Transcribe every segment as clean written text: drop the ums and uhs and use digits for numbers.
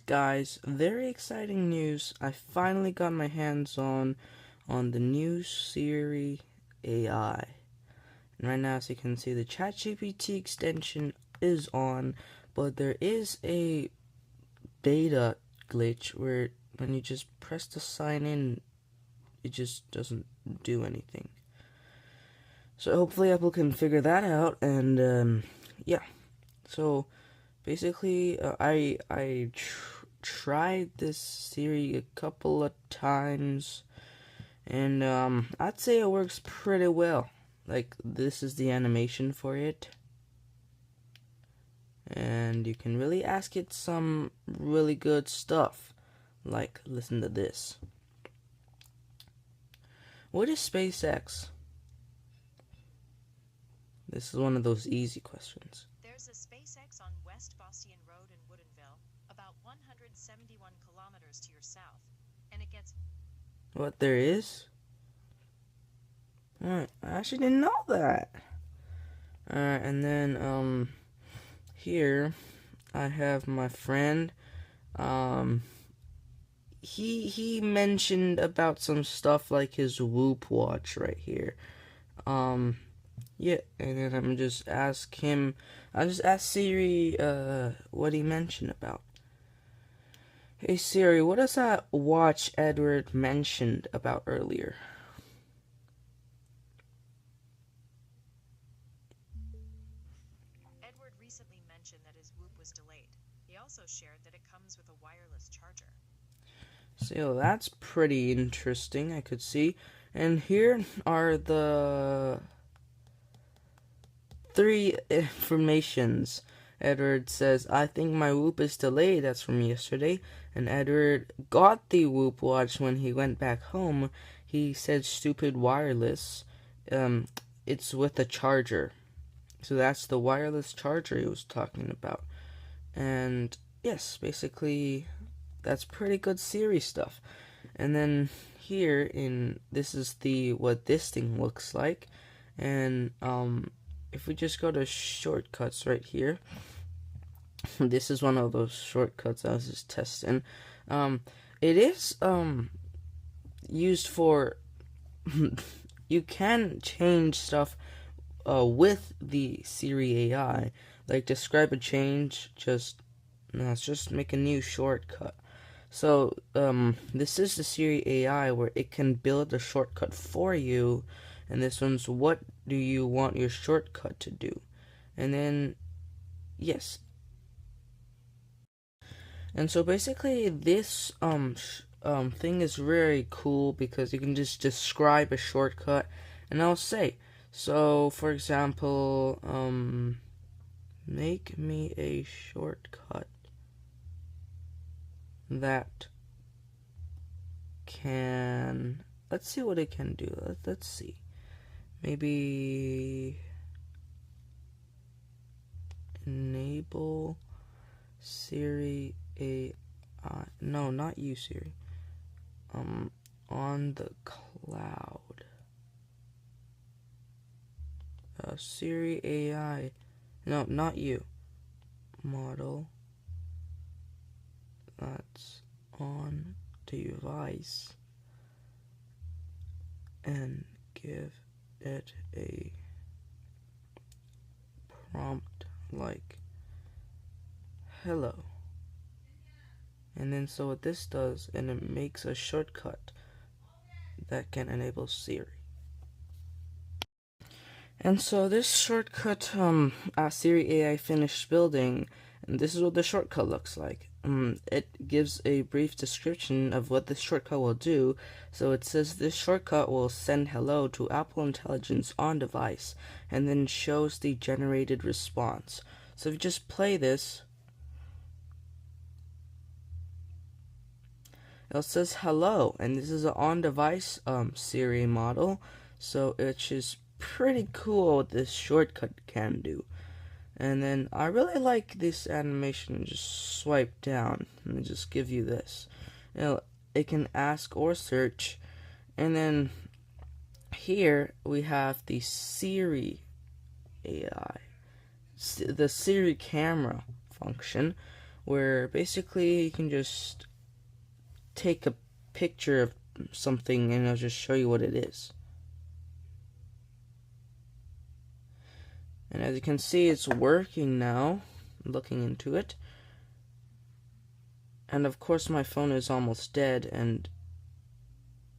Guys, very exciting news. I finally got my hands on the new Siri AI. And right now, as you can see, the ChatGPT extension is on, but there is a beta glitch where when you just press the sign in, it just doesn't do anything. So hopefully Apple can figure that out, and yeah. So basically, I tried this Siri a couple of times, and I'd say it works pretty well. Like, this is the animation for it, and you can really ask it some really good stuff. Like, listen to this. What is SpaceX? This is one of those easy questions. There's a SpaceX on West Boston Road in Woodinville, about 171 kilometers to your south, and it gets... What there is? Alright, I actually didn't know that. Alright, and then, here, I have my friend, he mentioned about some stuff like his Whoop watch right here. Yeah, and then I'll just ask Siri, what he mentioned about. Hey Siri, what is that watch Edward mentioned about earlier? Edward recently mentioned that his Whoop was delayed. He also shared that it comes with a wireless charger. So that's pretty interesting, I could see. And here are the three informations. Edward says, I think my Whoop is delayed. That's from yesterday. And Edward got the Whoop watch when he went back home. He said stupid wireless. It's with a charger. So that's the wireless charger he was talking about. And yes, basically that's pretty good Siri stuff. And then here this is the what this thing looks like. And if we just go to shortcuts right here, this is one of those shortcuts I was just testing. It is used for you can change stuff with the Siri AI. Like, describe a change, let's just make a new shortcut. So this is the Siri AI where it can build a shortcut for you, and this one's what do you want your shortcut to do? And then yes. And so basically this thing is very cool because you can just describe a shortcut, and I'll say, so for example, make me a shortcut that can, let's see what it can do. Let's see. Maybe enable Siri AI. No, not you, Siri. On the cloud. Siri AI. No, not you. Model that's on device, and give it a prompt like hello. And then so what this does, and it makes a shortcut that can enable Siri. And so this shortcut, Siri AI finished building, and this is what the shortcut looks like. It gives a brief description of what this shortcut will do. So it says this shortcut will send hello to Apple Intelligence on device, and then shows the generated response. So if you just play this, it says hello, and this is an on-device Siri model, so it's just pretty cool what this shortcut can do. And then I really like this animation. Just swipe down and just give you this. It can ask or search, and then here we have the Siri AI, the Siri camera function, where basically you can just take a picture of something and it'll just show you what it is. And as you can see, it's working now. I'm looking into it. And of course my phone is almost dead, and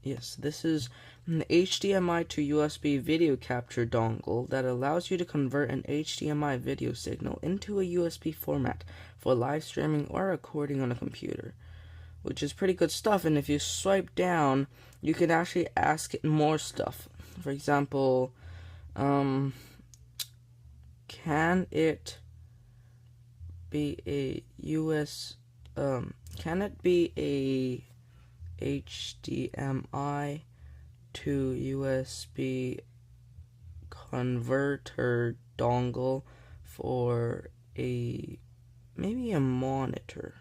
yes, this is an HDMI to USB video capture dongle that allows you to convert an HDMI video signal into a USB format for live streaming or recording on a computer, which is pretty good stuff. And if you swipe down, you can actually ask it more stuff. For example, can it be a can it be a HDMI to USB converter dongle for maybe a monitor?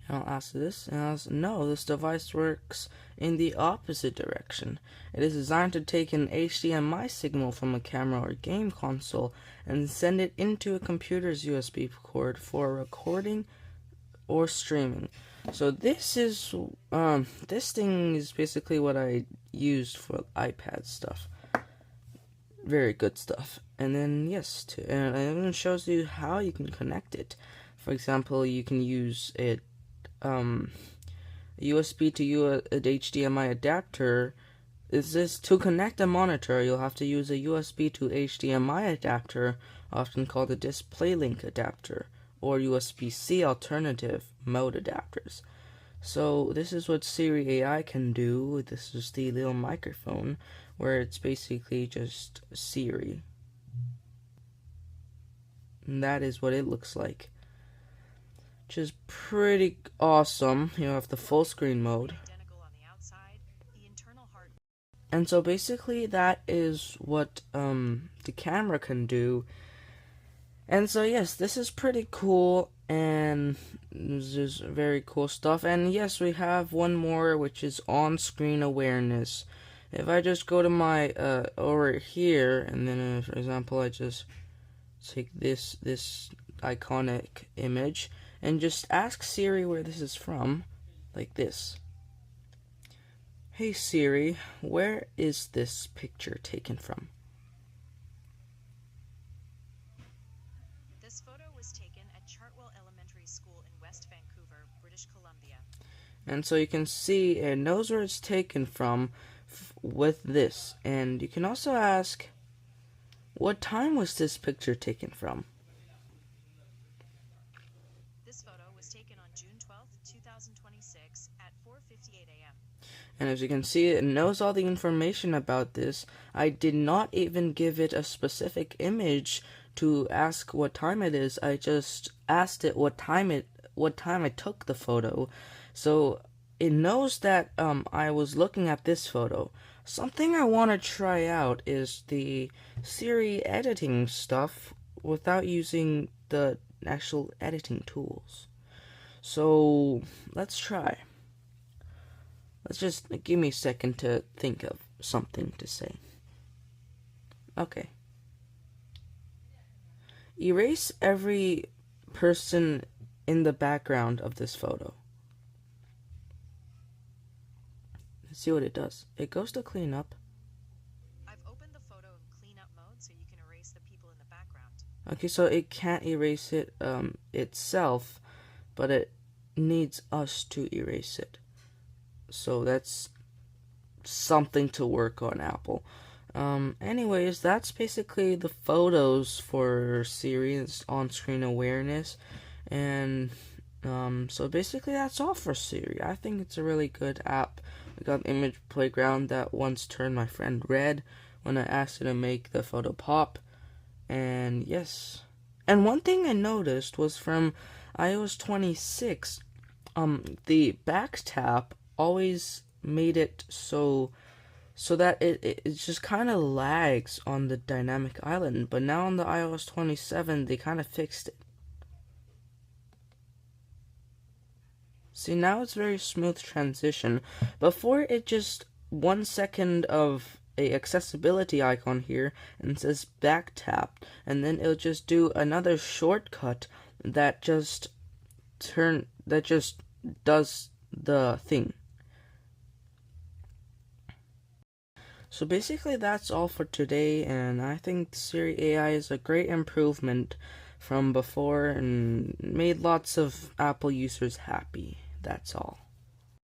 And I'll ask this, and I'll say, no, this device works in the opposite direction. It is designed to take an HDMI signal from a camera or game console and send it into a computer's USB cord for recording or streaming. So this is this thing is basically what I used for iPad stuff. Very good stuff. And then yes, and it even shows you how you can connect it. For example, you can use it USB to an HDMI adapter. Is this to connect a monitor? You'll have to use a USB to HDMI adapter, often called a DisplayLink adapter, or USB-C alternative mode adapters. So this is what Siri AI can do. This is the little microphone where it's basically just Siri. And that is what it looks like, which is pretty awesome. You have the full screen mode. And so basically that is what the camera can do. And so yes, this is pretty cool, and this is very cool stuff. And yes, we have one more, which is on-screen awareness. If I just go to my over here, and then for example I just take this iconic image and just ask Siri where this is from, like this. Hey Siri, where is this picture taken from? This photo was taken at Chartwell Elementary School in West Vancouver, British Columbia. And so you can see it knows where it's taken from with this. And you can also ask, what time was this picture taken from? This photo was taken on June 12th, 2026 at 4:58 a.m. And as you can see, it knows all the information about this. I did not even give it a specific image to ask what time it is. I just asked it what time I took the photo. So it knows that I was looking at this photo. Something I want to try out is the Siri editing stuff without using the actual editing tools. So let's try. Let's just give me a second to think of something to say. Okay. Erase every person in the background of this photo. Let's see what it does. It goes to clean up. I've opened the photo in cleanup mode so you can erase the people in the background. Okay, so it can't erase it itself, but it needs us to erase it. So that's something to work on, Apple. Anyways, that's basically the photos for Siri's on-screen awareness. And so basically that's all for Siri. I think it's a really good app. We got Image Playground that once turned my friend red when I asked it to make the photo pop. And yes. And one thing I noticed was from iOS 26, the back tap always made it so that it just kind of lags on the dynamic island, but now on the iOS 27 they kind of fixed it. See, now it's very smooth transition. Before, it just 1 second of a accessibility icon here and says back tap, and then it'll just do another shortcut that just does the thing. So basically that's all for today, and I think Siri AI is a great improvement from before and made lots of Apple users happy. That's all.